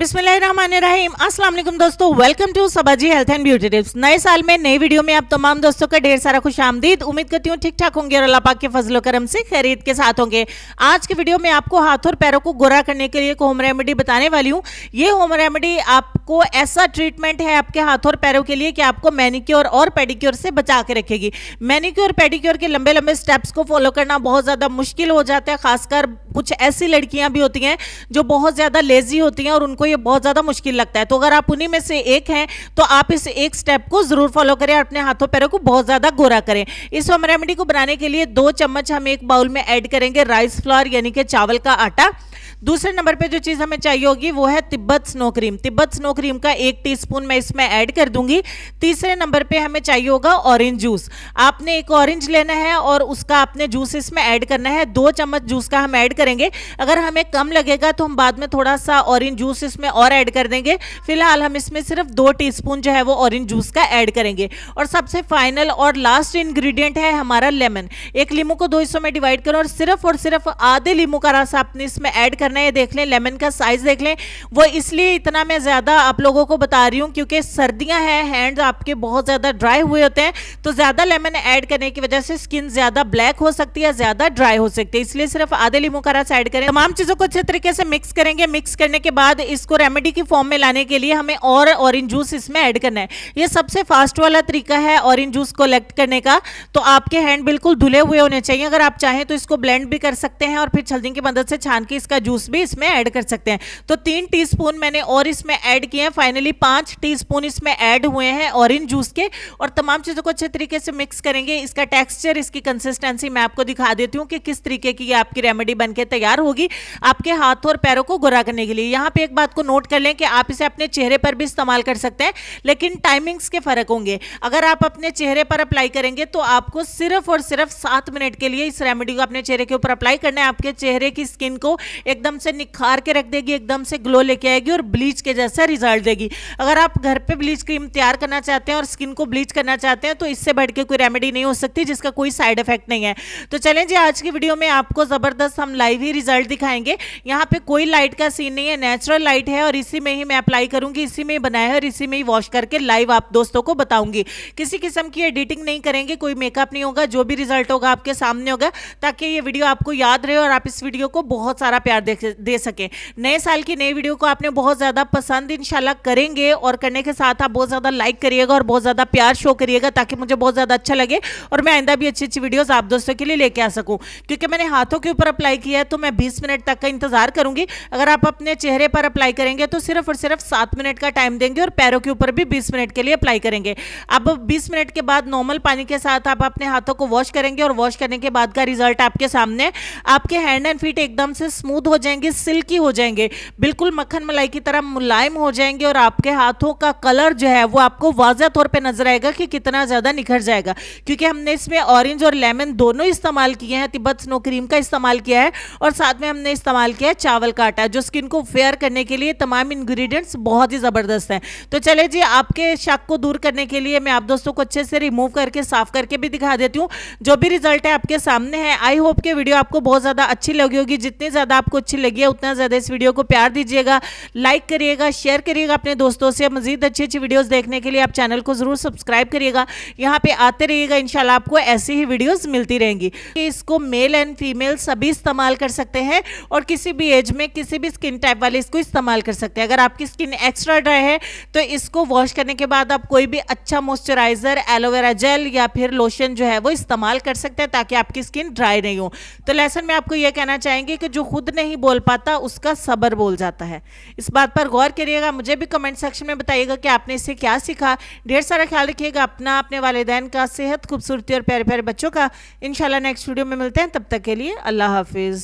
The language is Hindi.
बिस्मिल्लाहिर्रहमानिर्रहीम। अस्सलाम वालेकुम दोस्तों, welcome to Sabaji health and beauty tips. नए साल में नई वीडियो में आप तमाम दोस्तों का ढेर सारा खुश आमदीद। उम्मीद करती हूँ ठीक ठाक होंगे और अल्लाह पाक के फजलो करम से खैरियत के साथ होंगे। आज की वीडियो में आपको हाथ और पैरों को गोरा करने के लिए एक होम रेमेडी बताने वाली हूँ। ये होम रेमेडी आपको ऐसा ट्रीटमेंट है आपके हाथ और पैरों के लिए कि आपको मैनिक्योर और पेडिक्योर से बचा के रखेगी। मैनिक्योर पेडिक्योर के लंबे लंबे स्टेप्स को फॉलो करना बहुत ज़्यादा मुश्किल हो जाता है, खासकर कुछ ऐसी लड़कियां भी होती हैं जो बहुत ज़्यादा लेजी होती हैं और उनको ये बहुत ज़्यादा मुश्किल लगता है। तो अगर आप उन्हीं में से एक हैं तो आप इस एक स्टेप को ज़रूर फॉलो करें और अपने हाथों पैरों को बहुत ज़्यादा गोरा करें। इस होम रेमेडी को बनाने के लिए 2 चम्मच हम एक बाउल में ऐड करेंगे राइस फ्लोर यानी कि चावल का आटा। दूसरे नंबर पे जो चीज़ हमें चाहिए होगी वो है Tibet snow cream. Tibet snow cream का 1 टीस्पून मैं इसमें ऐड कर दूंगी। तीसरे नंबर पे हमें चाहिए होगा ऑरेंज जूस। आपने एक ऑरेंज लेना है और उसका आपने जूस इसमें ऐड करना है। 2 चम्मच जूस का हम ऐड करेंगे। अगर हमें कम लगेगा तो हम बाद में थोड़ा सा ऑरेंज जूस इसमें और ऐड कर देंगे। फिलहाल हम इसमें सिर्फ 2 टीस्पून जो है वो ऑरेंज जूस का ऐड करेंगे। और सबसे फाइनल और लास्ट इंग्रेडिएंट है हमारा लेमन। एक लीमू को 2 हिस्सों में डिवाइड करो और सिर्फ आधे लीमू का रस आपने इसमें ऐड करना है। देख लें लेमन का साइज देख लें। वो इसलिए इतना मैं ज्यादा आप लोगों को बता रही हूं क्योंकि सर्दियां हैं, हैंड्स आपके बहुत ज्यादा ड्राई हुए होते हैं, तो ज्यादा लेमन ऐड करने की वजह से स्किन ज्यादा ब्लैक हो सकती है, ज्यादा ड्राई हो सकती है। इसलिए सिर्फ आधे लीमू का रस ऐड करें। तमाम चीजों को अच्छे तरीके से मिक्स करेंगे। मिक्स करने के बाद इसको रेमेडी की फॉर्म में लाने के लिए हमें और ऑरेंज जूस इसमें ऐड करना है। यह सबसे फास्ट वाला तरीका है ऑरेंज जूस कलेक्ट करने का। तो आपके हैंड बिल्कुल धुले हुए होने चाहिए। अगर आप चाहें तो इसको ब्लेंड भी कर सकते हैं और फिर छलनी की मदद से छान के इसका जूस भी इसमें ऐड कर सकते हैं। तो 3 टीस्पून मैंने और इसमें ऐड किए हैं। फाइनली 5 टीस्पून इसमें ऐड हुए हैं ऑरेंज जूस के। और तमाम चीजों को अच्छे तरीके से मिक्स करेंगे। इसका टेक्सचर, इसकी कंसिस्टेंसी मैं आपको दिखा देती हूँ कि किस तरीके की आपकी रेमेडी बनके तैयार होगी आपके हाथ और पैरों को गोरा करने के लिए। यहाँ पे एक बात को नोट कर लें कि आप इसे अपने चेहरे पर भी इस्तेमाल कर सकते हैं, लेकिन टाइमिंग्स के फर्क होंगे। अगर आप अपने चेहरे पर अप्लाई करेंगे तो आपको सिर्फ और सिर्फ 7 मिनट के लिए इस रेमेडी को अपने चेहरे के ऊपर अप्लाई करना है। आपके चेहरे की स्किन को एकदम से निखार के रख देगी, एकदम से ग्लो लेके आएगी और ब्लीच के जैसा रिजल्ट देगी। अगर आप घर पे ब्लीच क्रीम तैयार करना चाहते हैं और स्किन को ब्लीच करना चाहते हैं तो इससे बढ़ के कोई रेमेडी नहीं हो सकती जिसका कोई साइड इफेक्ट नहीं है। तो चलें जी, आज की वीडियो में आपको जबरदस्त हम लाइव ही रिजल्ट दिखाएंगे। यहाँ पे कोई लाइट का सीन नहीं है, नेचुरल लाइट है और इसी में ही मैं अप्लाई करूंगी, इसी में ही बनाया है और इसी में ही वॉश करके लाइव आप दोस्तों को बताऊंगी। किसी किस्म की एडिटिंग नहीं करेंगे, कोई मेकअप नहीं होगा, जो भी रिजल्ट होगा आपके सामने होगा, ताकि ये वीडियो आपको याद रहे और आप इस वीडियो को बहुत सारा प्यार दे सकें। नए साल की नई वीडियो को आपने बहुत ज़्यादा पसंद इंशाल्लाह करेंगे और करने के साथ आप बहुत ज़्यादा लाइक करिएगा और बहुत ज़्यादा प्यार शो करिएगा ताकि मुझे बहुत ज़्यादा अच्छा लगे और मैं आइंदा भी अच्छी अच्छी वीडियोस आप दोस्तों के लिए लेके आ सकूं। क्योंकि मैंने हाथों के ऊपर अप्लाई किया है तो मैं 20 मिनट तक का इंतजार करूंगी। अगर आप अपने चेहरे पर अप्लाई करेंगे तो सिर्फ और सिर्फ 7 मिनट का टाइम देंगे और पैरों के ऊपर भी 20 मिनट के लिए अप्लाई करेंगे। अब 20 मिनट के बाद नॉर्मल पानी के साथ आप अपने हाथों को वॉश करेंगे और वॉश करने के बाद का रिजल्ट आपके सामने। आपके हैंड एंड फीट एकदम से स्मूथ हो जाएंगे, सिल्की हो जाएंगे, बिल्कुल मक्खन मलाई की तरह मुलायम हो जाएंगे और आपके हाथों का कलर जो है वो आपको वाज़ह तौर पे नजर आएगा कि कितना ज़्यादा निखर जाएगा। क्योंकि हमने इसमें ऑरेंज और लेमन दोनों इस्तेमाल किए हैं, तिब्बत स्नो क्रीम का इस्तेमाल किया है और साथ में हमने इस्तेमाल किया है चावल का आटा, जो स्किन को फेयर करने के लिए तमाम इंग्रेडिएंट्स बहुत ही ज़बरदस्त हैं। तो चले जी, आपके शक को दूर करने के लिए मैं आप दोस्तों को अच्छे से रिमूव करके साफ करके भी दिखा देती हूँ। जो भी रिजल्ट है आपके सामने है। आई होप कि वीडियो आपको बहुत ज़्यादा अच्छी लगी होगी। जितनी ज़्यादा आपको अच्छी लगी है उतना ज़्यादा इस वीडियो को प्यार दीजिएगा, लाइक करिएगा, शेयर करिएगा अपने दोस्तों से। मजीद अच्छी अच्छी वीडियोस देखने के लिए आप चैनल को जरूर सब्सक्राइब करिएगा, यहाँ पे आते रहिएगा, इंशाल्लाह आपको ऐसी ही वीडियोस मिलती रहेंगी। इसको मेल एंड फीमेल सभी इस्तेमाल कर सकते हैं और किसी भी एज में किसी भी स्किन टाइप वाले इसको इस्तेमाल कर सकते हैं। अगर आपकी स्किन एक्स्ट्रा ड्राई है तो इसको वॉश करने के बाद आप कोई भी अच्छा मॉइस्चराइजर, एलोवेरा जेल या फिर लोशन जो है वो इस्तेमाल कर सकते हैं ताकि आपकी स्किन ड्राई नहीं हो। तो लेसन में आपको यह कहना चाहेंगे कि जो खुद नहीं बोल पाता उसका सब्र बोल जाता है। इस बात पर गौर करिएगा। मुझे भी कमेंट सेक्शन में बताइएगा कि आपने इससे क्या सीखा। ढेर सारा ख्याल रखिएगा अपना, अपने वालिदैन का, सेहत, खूबसूरती और प्यारे प्यारे बच्चों का। इंशाल्लाह नेक्स्ट वीडियो में मिलते हैं। तब तक के लिए अल्लाह हाफिज।